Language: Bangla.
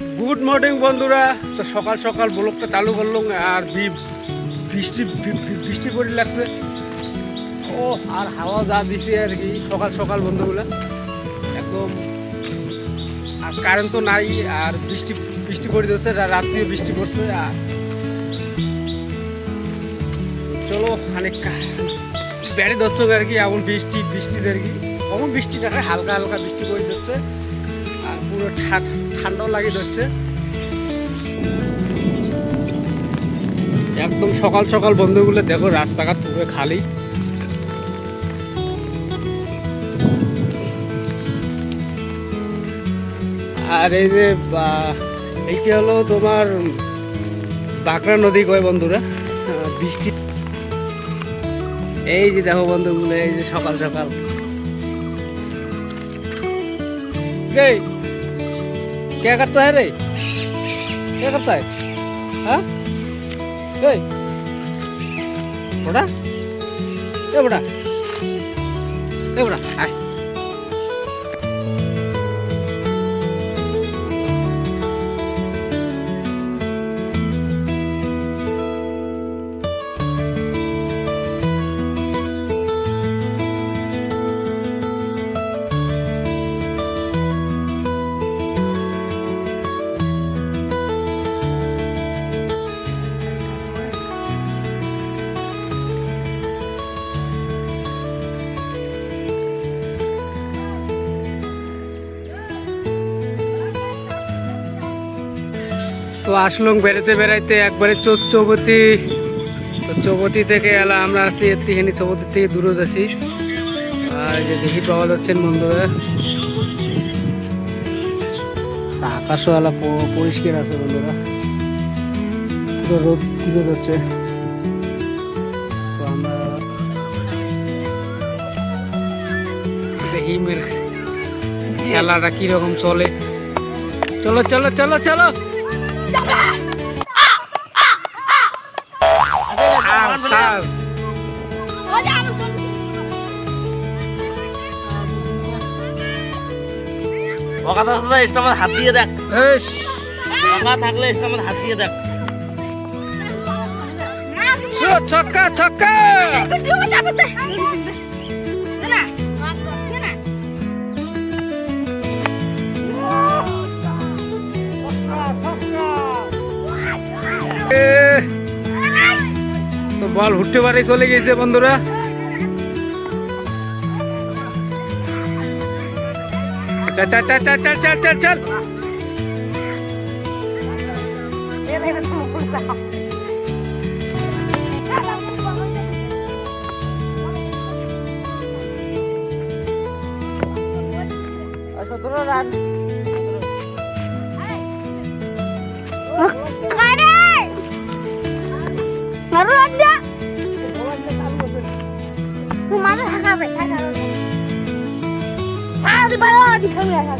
গুড মর্নিং বন্ধুরা। তো সকাল সকাল ব্লগটা চালু করলাম আর বৃষ্টি বৃষ্টি পড়ে লাগছে। ও আর হাওয়া যা দিছে আর কি সকাল সকাল বন্ধুগুলো একদম। আর কারেন্ট তো নাই আর বৃষ্টি বৃষ্টি পড়ে যাচ্ছে, রাত্রিও বৃষ্টি পড়ছে। আর চলো অনেক বেড়ে ধরছে আর কি এমন বৃষ্টিতে আর কি এমন বৃষ্টি থাকে, হালকা হালকা বৃষ্টি পড়ে যাচ্ছে আর পুরো ঠান্ডাও লাগিয়ে ধরছে। একদম সকাল সকাল বন্ধুগুলো দেখো রাস্তাঘাট পুরো খালি। আর এই যে এইটি হলো তোমার বাঁকড়া নদী কয় বন্ধুরা। বৃষ্টি এই যে দেখো বন্ধুগুলো, এই যে সকাল সকাল रे क्या करता है रे, क्या करता है? हाँ बड़ा ए बड़ा ए बड़ा आए। তো আসলাম বেড়াতে বেড়াইতে একবারে চৌপতি থেকে এলাম। আমরা আছি একটুখানি চৌপতি থেকে দূরে যাচ্ছি। আর যে দেখি পাওয়া যাচ্ছেন বন্ধুরা, আকাশও এলা পরিষ্কার আছে বন্ধুরা, পুরো রোদ দিকে যাচ্ছে। তো আমরা দেখি খেলাটা কিরকম চলে। চলো চলো চলো চলো হাত দিয়ে দেখ, থাকলে হাত দিয়ে দেখ। ছক্কা ছক্কা তো বল হুট্টে বাড়ি চলে গেছে বন্ধুরা। চল চল চল চল চল চল চল চল run Mana haka bai haka. Ah, di bawah di kamera.